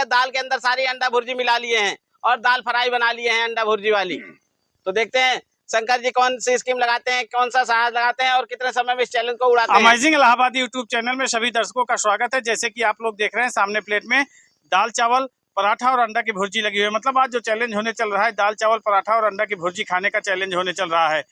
बताइएगा। दाल के अंदर सारी अंडा भुर्जी मिला लिए हैं और दाल फ्राई बना लिए हैं अंडा भुर्जी वाली। तो देखते हैं शंकर जी कौन सी स्कीम लगाते हैं, कौन सा साहस लगाते हैं और कितने समय में इस चैलेंज को उड़ाते हैं। अमेजिंग इलाहाबादी यूट्यूब चैनल में सभी दर्शकों का स्वागत है। जैसे कि आप लोग देख रहे हैं सामने प्लेट में दाल चावल पराठा और अंडा की भुर्जी लगी हुई है। मतलब आज जो चैलेंज होने चल रहा है दाल चावल पराठा और अंडा की भुर्जी खाने का चैलेंज होने चल रहा है।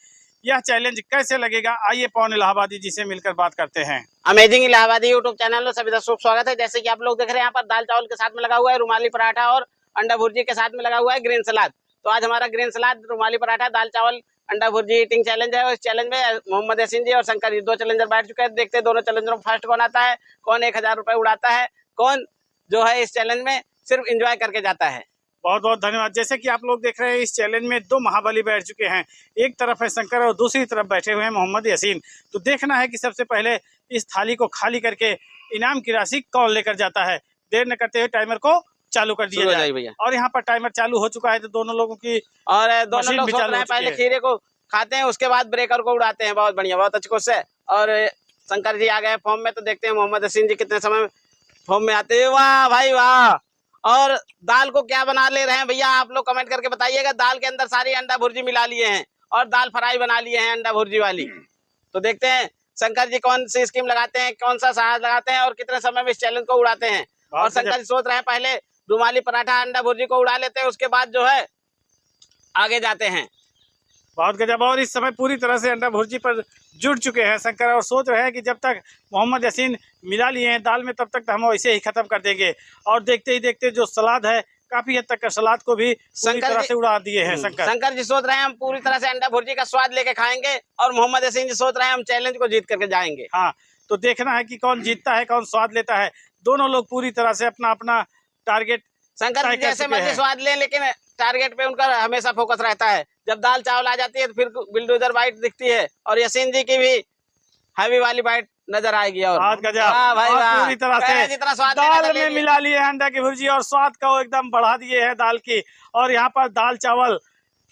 यह चैलेंज कैसे लगेगा, आइए पवन इलाहाबादी जी से मिलकर बात करते हैं। अमेजिंग इलाहाबादी यूट्यूब चैनल में सभी दर्शकों का स्वागत है। जैसे कि आप लोग देख रहे हैं यहाँ पर दाल चावल के साथ में लगा हुआ है रुमाली पराठा और अंडा भुर्जी के साथ में लगा हुआ है ग्रीन सलाद। तो आज हमारा ग्रीन सलाद, रुमाली पराठा, दाल चावल, अंडा भुर्जी ईटिंग चैलेंज है। और इस चैलेंज में मोहम्मद यासीन जी और शंकर जी दो चैलेंजर बैठ चुके हैं। देखते हैं दोनों चैलेंजरों में फर्स्ट कौन आता है, कौन 1000 रुपए उड़ाता है, कौन जो है इस चैलेंज में सिर्फ एंजॉय करके जाता है। बहुत बहुत धन्यवाद। जैसे कि आप लोग देख रहे हैं इस चैलेंज में दो महाबली बैठ चुके हैं। एक तरफ है शंकर और दूसरी तरफ बैठे हुए हैं मोहम्मद यासीन। तो देखना है कि सबसे पहले इस थाली को खाली करके इनाम की राशि कौन लेकर जाता है। देर न करते हुए टाइमर को चालू कर दिया जाए भैया। और यहाँ पर टाइमर चालू हो चुका है। तो दोनों लोगों की और दोनों लोग सोच रहे हैं पहले खीरे को खाते हैं उसके बाद ब्रेकर को उड़ाते हैं। बहुत बढ़िया, बहुत अच्छी कोशिश है। और शंकर जी आ गए फॉर्म में। तो देखते हैं मोहम्मद यासीन जी कितने समय फॉर्म में आते हैं। वाह भाई वाह। और दाल को क्या बना ले रहे हैं भैया, आप लोग कमेंट करके बताइएगा। दाल के अंदर सारी अंडा भुर्जी मिला लिए हैं और दाल फ्राई बना लिए हैं अंडा भुर्जी वाली। तो देखते हैं शंकर जी कौन सी स्कीम लगाते हैं, कौन सा साहस लगाते हैं और कितने समय में इस चैलेंज को उड़ाते हैं। और शंकर जी सोच रहे हैं पहले रुमाली पराठा अंडा भुर्जी को उड़ा लेते हैं, उसके बाद जो है आगे जाते हैं। बहुत गजब। और इस समय पूरी तरह से अंडा भुर्जी पर जुड़ चुके हैं शंकर और सोच रहे हैं कि जब तक मोहम्मद यासीन मिला लिए हैं दाल में तब तक हम वैसे ही खत्म कर देंगे। और देखते ही देखते जो सलाद है काफी हद तक का सलाद को भी पूरी तरह से उड़ा दिए हैं शंकर। शंकर जी सोच रहे हैं हम पूरी तरह से अंडा भुर्जी का स्वाद लेके खाएंगे और मोहम्मद यासीन जी सोच रहे हैं हम चैलेंज को जीत करके जाएंगे। हाँ, तो देखना है कि कौन जीतता है, कौन स्वाद लेता है। दोनों लोग पूरी तरह से अपना अपना टारगेट शंकर जी जैसे मर्जी स्वाद लें लेकिन टारगेट पे उनका हमेशा फोकस रहता है। जब दाल चावल आ जाती है तो फिर बिल्डोजर बाइट दिखती है और यासीन जी की भी हैवी वाली बाइट नजर आएगी। और पूरी तरह से जितना स्वाद दाल में मिला लिए अंडा की भुर्जी और स्वाद का एकदम बढ़ा दिए है दाल की। और यहाँ पर दाल चावल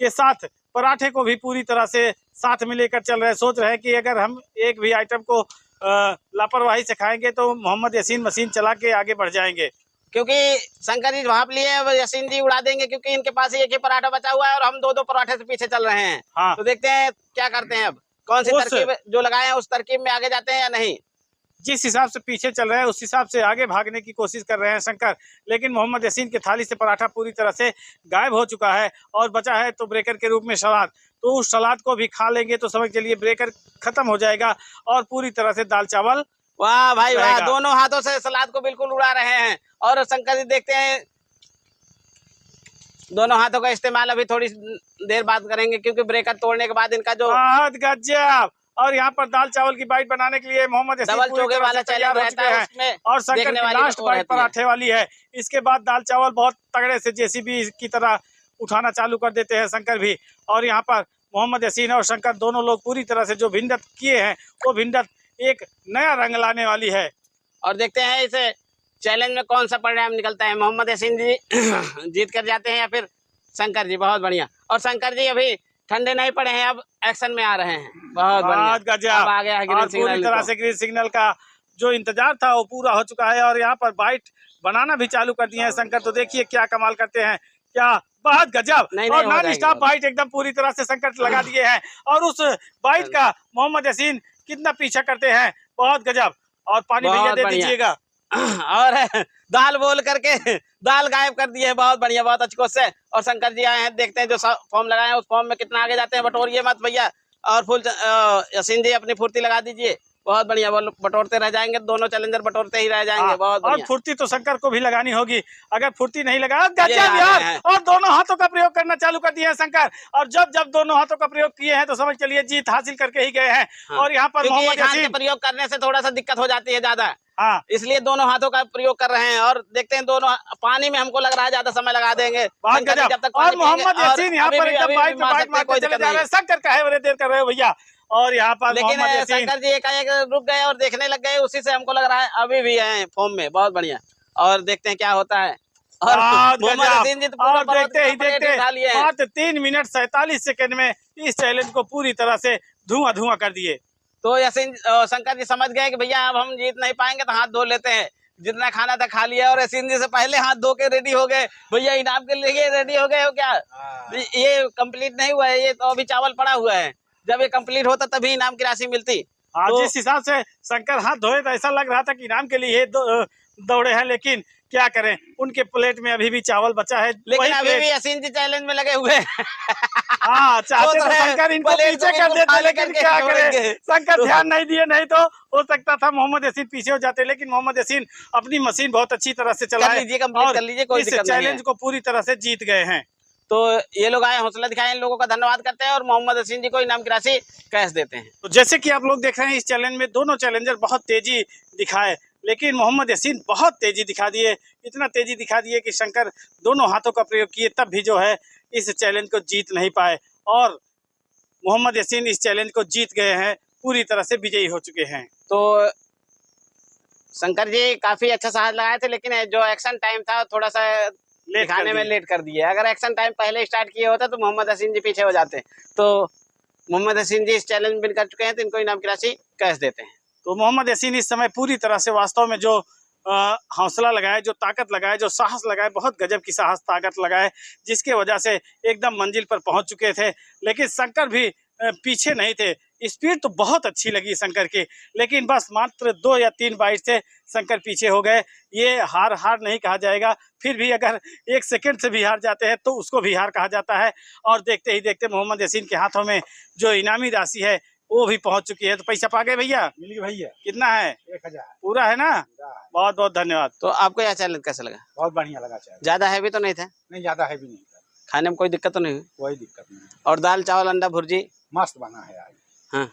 के साथ पराठे को भी पूरी तरह से साथ में लेकर चल रहे हैं। सोच रहे हैं कि अगर हम एक भी आइटम को लापरवाही से खाएंगे तो मोहम्मद यासीन मशीन चला के आगे बढ़ जाएंगे। क्योंकि शंकर जी भाप लिए यासीन जी उड़ा देंगे क्योंकि इनके पास एक ही पराठा बचा हुआ है और हम दो पराठे से पीछे चल रहे हैं। हाँ। तो देखते हैं क्या करते हैं, अब कौन सी तरकीब जो लगाए हैं उस तरकीब में आगे जाते हैं या नहीं। जिस हिसाब से पीछे चल रहे हैं उस हिसाब से आगे भागने की कोशिश कर रहे हैं शंकर। लेकिन मोहम्मद यासीन की थाली से पराठा पूरी तरह से गायब हो चुका है और बचा है तो ब्रेकर के रूप में सलाद। तो उस सलाद को भी खा लेंगे तो समझ चलिए ब्रेकर खत्म हो जाएगा और पूरी तरह से दाल चावल। वाह भाई वाह, दोनों हाथों से सलाद को बिल्कुल उड़ा रहे हैं। और शंकर जी देखते हैं दोनों हाथों का इस्तेमाल अभी थोड़ी देर बाद करेंगे क्योंकि ब्रेकर तोड़ने के बाद इनका जो बहुत गजब। और यहाँ पर दाल चावल की बाइट बनाने के लिए मोहम्मद यासीन डबल चोखे वाला चैलेंज रहता है उसमें और शंकर की लास्ट बाइट पराठे वाली है। इसके बाद दाल चावल बहुत तगड़े से जेसीबी की तरह उठाना चालू कर देते हैं शंकर भी। और यहाँ पर मोहम्मद यासीन और शंकर दोनों लोग पूरी तरह से जो भिन्नत किए हैं वो भिन्नत एक नया रंग लाने वाली है। और देखते हैं इस चैलेंज में कौन सा परिणाम निकलता है, मोहम्मद यासीन जी जीत कर जाते हैं या फिर शंकर जी। बहुत बढ़िया। और शंकर जी अभी ठंडे नहीं पड़े हैं, अब एक्शन में आ रहे हैं। बहुत बढ़िया। अब आ गया है ग्रीन सिग्नल। पूरी तरह से ग्रीन सिग्नल का जो इंतजार था वो पूरा हो चुका है और यहाँ पर बाइट बनाना भी चालू कर दिए हैं शंकर। तो देखिए क्या कमाल करते हैं, क्या बहुत गजब। और नॉन स्टॉप बाइट एकदम पूरी तरह से शंकर लगा दिए हैं और उस बाइट का मोहम्मद यासीन कितना पीछा करते हैं। बहुत गजब। और पानी भैया दे दीजिएगा। और दाल बोल करके दाल गायब कर दी है। बहुत बढ़िया, बहुत अच्छी कोशिश है। और शंकर जी आए हैं, देखते हैं जो फॉर्म लगाए हैं उस फॉर्म में कितना आगे जाते हैं। बटोरिए मत भैया। और फुल यासीन जी अपनी फुर्ती लगा दीजिए। बहुत बढ़िया, बटोरते रह जाएंगे, दोनों चैलेंजर बटोरते ही रह जाएंगे। बहुत और फुर्ती तो शंकर को भी लगानी होगी। अगर फुर्ती नहीं लगा गजब यार। और दोनों हाथों का प्रयोग करना चालू कर दिए हैं शंकर। और जब जब दोनों हाथों का प्रयोग किए हैं तो समझ चलिए जीत हासिल करके ही गए हैं। और यहाँ पर मोहम्मद यासीन प्रयोग करने से थोड़ा सा दिक्कत हो जाती है ज्यादा। हाँ, इसलिए दोनों हाथों का प्रयोग कर रहे हैं। और देखते हैं दोनों पानी में हमको लग रहा है ज्यादा समय लगा देंगे। जब तक और मोहम्मद यासीन यहाँ पर एकदम बाइट मारते चले जा रहे हैं। शंकर काहे बड़े देर कर रहे हो भैया। और यहाँ पर लेकिन शंकर जी एक रुक गए और देखने लग गए, उसी से हमको लग रहा है अभी भी है फॉर्म में। बहुत बढ़िया। और देखते हैं क्या होता है। और मोहम्मद यासीन जी और देखते ही देखते मात्र 3 मिनट 47 सेकंड में इस चैलेंज को पूरी तरह से धुआं कर दिए। तो यासीन शंकर जी समझ गए कि भैया अब हम जीत नहीं पाएंगे तो हाथ धो लेते हैं। जितना खाना था खा लिया और यसीन जी से पहले हाथ धो के रेडी हो गए। भैया इनाम के लिए रेडी हो गए हो क्या? ये कंप्लीट नहीं हुआ है, ये तो अभी चावल पड़ा हुआ है। जब ये कंप्लीट होता तभी इनाम की राशि मिलती। तो जिस हिसाब से शंकर हाथ धोए तो ऐसा लग रहा था कि इनाम के लिए दौड़े हैं, लेकिन क्या करें, उनके प्लेट में अभी भी चावल बचा है। लेकिन अभी भी यसीन जी चैलेंज में लगे हुए हैं। हाँ, चाहते तो शंकर इनको पीछे कर देते, लेकिन क्या करें, शंकर ध्यान नहीं दिए, नहीं तो हो सकता था मोहम्मद यसीन पीछे हो जाते। लेकिन मोहम्मद यसीन अपनी मशीन बहुत अच्छी तरह से चलाए और इस चैलेंज को पूरी तरह से जीत गए हैं। तो ये लोग आए, हौसला दिखाए, इन लोगों का धन्यवाद करते हैं और मोहम्मद यसीन जी को इनाम की राशि कैश देते हैं। तो जैसे कि आप लोग देख रहे हैं, इस चैलेंज में दोनों चैलेंजर बहुत तेजी दिखाए, लेकिन मोहम्मद यसीन बहुत तेजी दिखा दिए, इतना तेजी दिखा दिए कि शंकर दोनों हाथों का प्रयोग किए तब भी जो है इस चैलेंज को जीत नहीं पाए। और मोहम्मद यसीन इस चैलेंज को जीत गए हैं, पूरी तरह से विजयी हो चुके हैं। तो शंकर जी काफी अच्छा साहस लगाए थे, लेकिन जो एक्शन टाइम था थोड़ा सा दिखाने में लेट कर दिया। अगर एक्शन टाइम पहले स्टार्ट किए होते तो मोहम्मद यसीन जी पीछे हो जाते। तो मोहम्मद यसीन जी इस चैलेंज में विन कर चुके हैं, तो इनको इनाम की राशि कैश देते हैं। तो मोहम्मद यसीन इस समय पूरी तरह से वास्तव में जो हौसला लगाए, जो ताकत लगाए, जो साहस लगाए, बहुत गजब की साहस ताकत लगाए, जिसके वजह से एकदम मंजिल पर पहुंच चुके थे। लेकिन शंकर भी पीछे नहीं थे। स्पीड तो बहुत अच्छी लगी शंकर की, लेकिन बस मात्र 2 या 3 बाइट से शंकर पीछे हो गए। ये हार नहीं कहा जाएगा, फिर भी अगर 1 सेकंड से भी हार जाते हैं तो उसको भी हार कहा जाता है। और देखते ही देखते मोहम्मद यसीन के हाथों में जो इनामी राशि है वो भी पहुंच चुकी है। तो पैसा पा गए भैया? मिल गया भैया। कितना है? 1000 पूरा है ना? बहुत बहुत धन्यवाद। तो आपको यह चैलेंज कैसा लगा? बहुत बढ़िया लगा। ज्यादा हैवी तो नहीं था? नहीं, ज्यादा हैवी नहीं था। खाने में कोई दिक्कत तो नहीं हुई? कोई दिक्कत नहीं। और दाल चावल अंडा भुर्जी मस्त बना है आज। हाँ,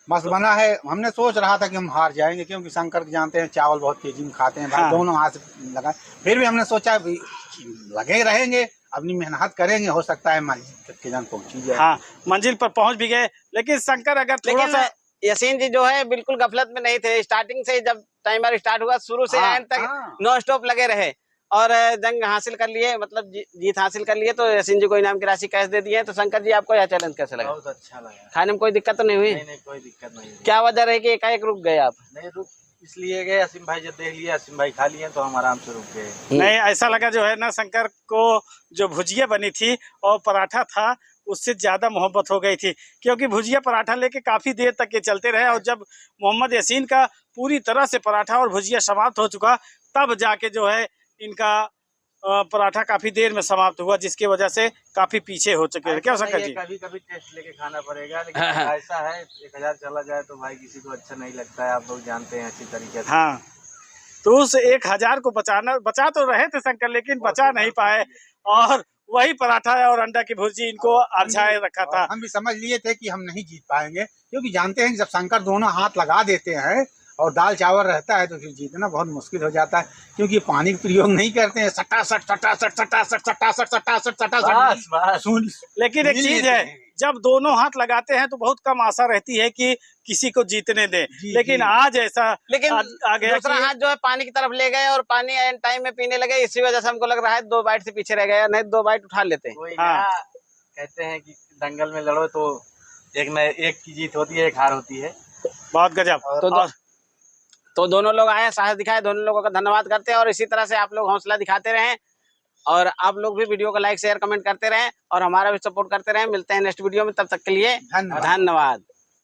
मस्त बना है। हमने सोच रहा था कि हम हार जाएंगे, क्योंकि शंकर जानते हैं चावल बहुत तेजी में खाते हैं भाई। हाँ। दोनों हाथ से लगा, फिर भी हमने सोचा लगे रहेंगे, अपनी मेहनत करेंगे, हो सकता है मंजिल के जान पहुंची जाए। हाँ, मंजिल पर पहुंच भी गए। लेकिन शंकर अगर थोड़ा सा, यसीन जी जो है बिल्कुल गफलत में नहीं थे। स्टार्टिंग से जब टाइमर स्टार्ट हुआ शुरू से एंड तक नॉन स्टॉप लगे रहे और जंग हासिल कर लिए, मतलब जीत हासिल कर लिए। तो यसीन जी को इनाम की राशि कैश दे दी है। तो शंकर जी आपको यह चैलेंज कैसा लगा? बहुत अच्छा लगा। खाने में कोई दिक्कत तो नहीं हुई? नहीं, कोई दिक्कत नहीं। क्या वजह रही कि एकाएक रुक गए आप? नहीं रुक इसलिए गए, असीम भाई जब देख लिया असीम भाई खा लिए तो हम आराम से रुक गए। नहीं, ऐसा लगा जो है ना, शंकर को जो भुजिया बनी थी और पराठा था उससे ज्यादा मोहब्बत हो गई थी, क्योंकि भुजिया पराठा लेके काफी देर तक ये चलते रहे। और जब मोहम्मद यसीन का पूरी तरह से पराठा और भुजिया समाप्त हो चुका, तब जाके जो है इनका पराठा काफी देर में समाप्त हुआ, जिसकी वजह से काफी पीछे हो चुके हैं। क्या शंकर जी? कभी कभी टेस्ट लेके खाना पड़ेगा, लेकिन ऐसा है 1000 चला जाए तो भाई किसी को अच्छा नहीं लगता है, आप लोग जानते हैं अच्छी तरीके से। हाँ, तो उस 1000 को बचा तो रहे थे शंकर, लेकिन बचा नहीं पाए। और वही पराठा और अंडा की भुर्जी इनको आछाए रखा था। हम भी समझ लिए थे कि हम नहीं जीत पाएंगे, क्योंकि जानते हैं कि जब शंकर दोनों हाथ लगा देते हैं और दाल चावल रहता है तो फिर जीतना बहुत मुश्किल हो जाता है, क्योंकि पानी का प्रयोग नहीं करते हैं। सटासट सटासट सटासट सटासट सटासट सटासट। लेकिन एक चीज है, जब दोनों हाथ लगाते हैं तो बहुत कम आशा रहती है कि किसी को जीतने दे। लेकिन आज ऐसा आ गया, दूसरा हाथ जो है पानी की तरफ ले गए और पानी एंड टाइम में पीने लगे। इसी वजह से हमको लग रहा है 2 बाइट से पीछे रह गए, नहीं 2 बाइट उठा लेते हैं। हाँ। कहते हैं कि दंगल में लड़ो तो एक की जीत होती है, एक हार होती है। बहुत गजब। तो दोनों लोग आए, साहस दिखाए, दोनों लोगों का धन्यवाद करते हैं। और इसी तरह से आप लोग हौसला दिखाते रहें और आप लोग भी वीडियो को लाइक शेयर कमेंट करते रहें और हमारा भी सपोर्ट करते रहें। मिलते हैं नेक्स्ट वीडियो में, तब तक के लिए धन्यवाद।